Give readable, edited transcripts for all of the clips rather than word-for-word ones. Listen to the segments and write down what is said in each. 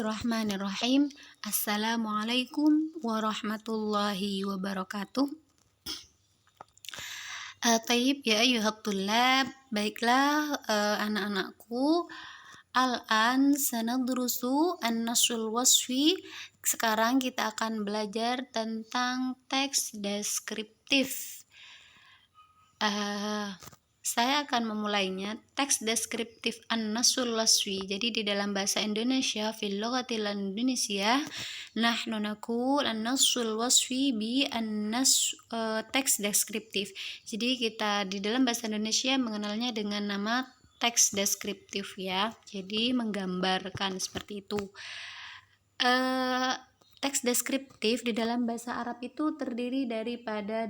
Bismillahirrahmanirrahim. Assalamualaikum warahmatullahi wabarakatuh. Tayyib ya ayyuhat tullab. Baiklah anak-anakku. Al-an sanadrusu an-nassul wasfi. Sekarang kita akan belajar tentang teks deskriptif. Saya akan memulainya. Teks deskriptif an-nassul wasfi. Jadi di dalam bahasa Indonesia, fil lughatil Indonesia, nahnu naqul an-nassul wasfi bi teks deskriptif. Jadi kita di dalam bahasa Indonesia mengenalnya dengan nama teks deskriptif ya. Jadi menggambarkan seperti itu. Teks deskriptif di dalam bahasa Arab itu terdiri daripada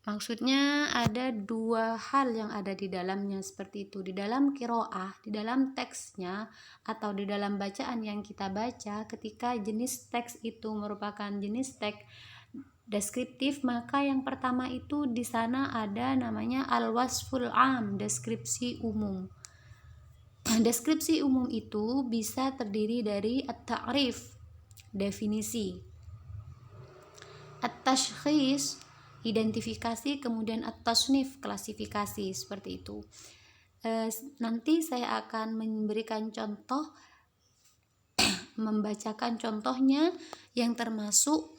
maksudnya ada dua hal yang ada di dalamnya seperti itu. Di dalam qiraah, di dalam teksnya atau di dalam bacaan yang kita baca, ketika jenis teks itu merupakan jenis teks deskriptif, maka yang pertama itu di sana ada namanya al-wasful am, deskripsi umum. Deskripsi umum itu bisa terdiri dari at-ta'rif, definisi, at-tashkhis, identifikasi, kemudian at-tasnif, klasifikasi, seperti itu. Nanti saya akan memberikan contoh, membacakan contohnya yang termasuk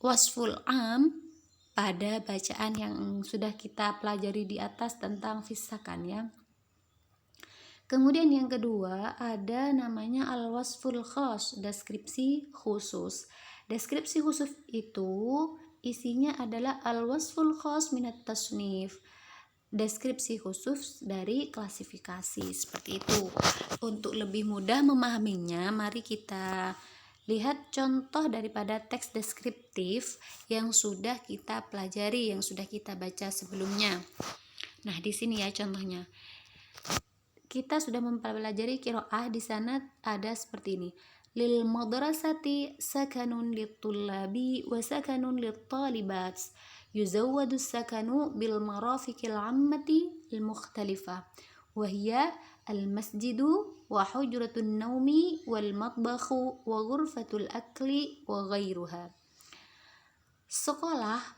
wasful am pada bacaan yang sudah kita pelajari di atas tentang fisakan ya. Kemudian yang kedua ada namanya al-wasful khas, deskripsi khusus. Deskripsi khusus itu isinya adalah al-wasful khas minat tasnif, deskripsi khusus dari klasifikasi, seperti itu. Untuk lebih mudah memahaminya, mari kita lihat contoh daripada teks deskriptif yang sudah kita pelajari, yang sudah kita baca sebelumnya. Nah, di sini ya contohnya. Kita sudah mempelajari qiraah, di sana ada seperti ini. Lil madrasati sakanun lit-tullabi wa sakanun lit-talibat. Yuzawwadu sakanu bil marafiqil ammati al-mukhtalifah. Wa hiya al-masjidu wa hujratun naumi wal matbakhu wa ghurfatul akli wa ghairuha. Sekolah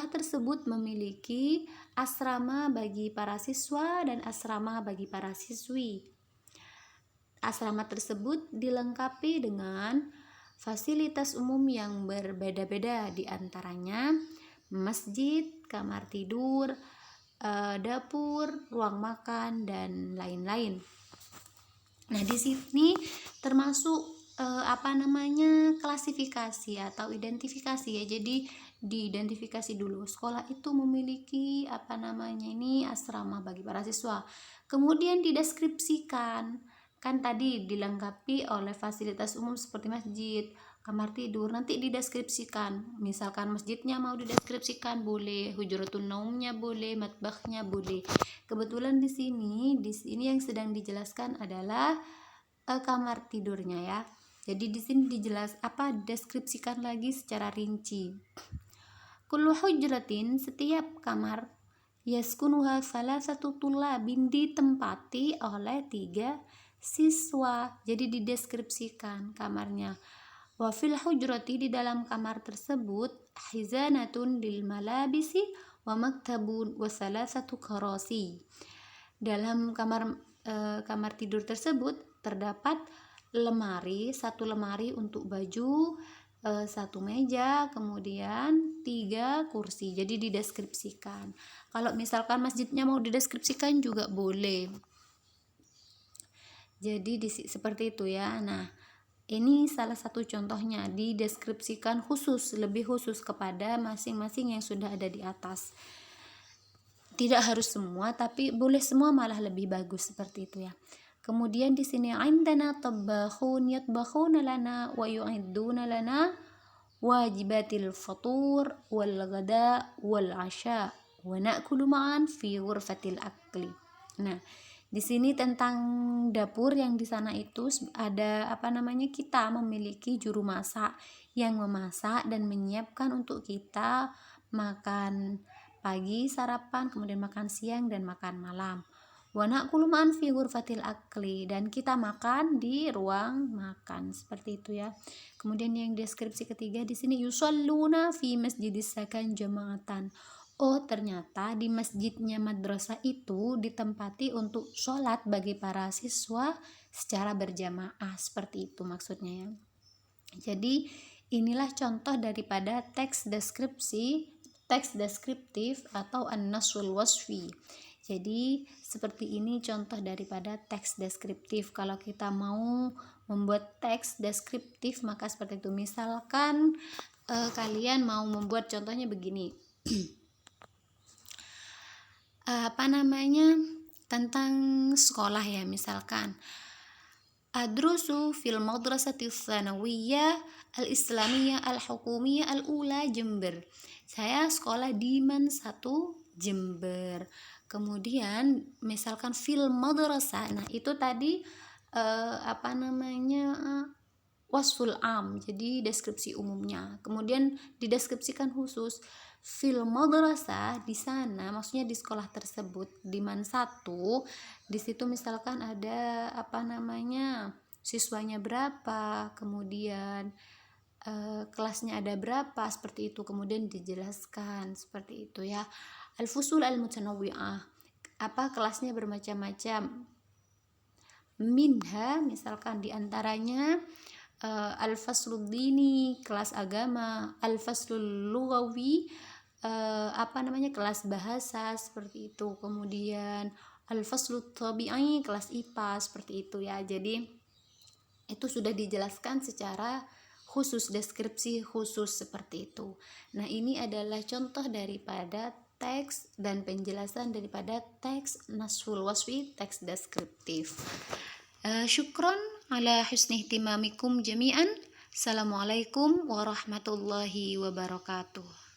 tersebut memiliki asrama bagi para siswa dan asrama bagi para siswi. Asrama tersebut dilengkapi dengan fasilitas umum yang berbeda-beda, di antaranya masjid, kamar tidur, dapur, ruang makan, dan lain-lain. Nah, di sini termasuk klasifikasi atau identifikasi ya. Jadi diidentifikasi dulu, sekolah itu memiliki asrama bagi para siswa. Kemudian dideskripsikan, kan tadi dilengkapi oleh fasilitas umum seperti masjid, kamar tidur. Nanti dideskripsikan, misalkan masjidnya mau dideskripsikan boleh, hujratun naumnya boleh, matbakhnya boleh. Kebetulan di sini yang sedang dijelaskan adalah kamar tidurnya ya. Jadi di sini deskripsikan lagi secara rinci. Kullu hujratin, setiap kamar, yaskunuha salasatu tullabin, ditempati oleh 3 siswa. Jadi dideskripsikan kamarnya. Wa fil hujrati, di dalam kamar tersebut, hizanatun lil malabisi wa maktabun wa salasatu karasi. Dalam kamar tidur tersebut terdapat satu lemari untuk baju, 1 meja, kemudian 3 kursi. Jadi dideskripsikan. Kalau misalkan masjidnya mau dideskripsikan juga boleh. Jadi seperti itu ya. Nah, ini salah satu contohnya, dideskripsikan lebih khusus kepada masing-masing yang sudah ada di atas. Tidak harus semua, tapi boleh semua malah lebih bagus, seperti itu ya. Kemudian di sini indana tabakhun yatbakhuna lana wa yu'idduna lana wajibatil fatur wal ghada wal 'asha wa na'kulu ma'an fi ghurfatil akli. Nah, di sini tentang dapur yang di sana itu ada kita memiliki juru masak yang memasak dan menyiapkan untuk kita makan pagi, sarapan, kemudian makan siang dan makan malam. wa na'kulu ma'an fi ghurfatil akli, dan kita makan di ruang makan, seperti itu ya. Kemudian yang deskripsi ketiga di sini, yusalluna fi masjidis sakan jama'atan. Oh, ternyata di masjidnya madrasah itu ditempati untuk sholat bagi para siswa secara berjamaah, seperti itu maksudnya ya. Jadi inilah contoh daripada teks deskriptif atau an-nasul wasfi. Jadi seperti ini contoh daripada teks deskriptif. Kalau kita mau membuat teks deskriptif maka seperti itu. Misalkan kalian mau membuat contohnya begini. Tentang sekolah ya, misalkan adrusu fil madrasati tsanawiyah al-islamiyah al-hukumiyah al-ula Jember. Saya sekolah di MAN 1 Jember. Kemudian misalkan fil madrasah, nah itu tadi wasful am, jadi deskripsi umumnya. Kemudian dideskripsikan khusus fil madrasah, di sana maksudnya di sekolah tersebut, di MAN 1, di situ misalkan ada siswanya berapa, kemudian kelasnya ada berapa, seperti itu, kemudian dijelaskan seperti itu ya. Al-fusul al-mutanawwi'ah, kelasnya bermacam-macam. Minha, misalkan diantaranya al-faslud dini, kelas agama, al-faslul lughawi, kelas bahasa, seperti itu. Kemudian al-faslut tabi'i, kelas IPA, seperti itu ya. Jadi itu sudah dijelaskan secara khusus, deskripsi khusus seperti itu. Nah, ini adalah contoh daripada teks dan penjelasan daripada teks nasul wasfi, teks deskriptif. Syukron ala husni ihtimamikum jami'an. Assalamualaikum warahmatullahi wabarakatuh.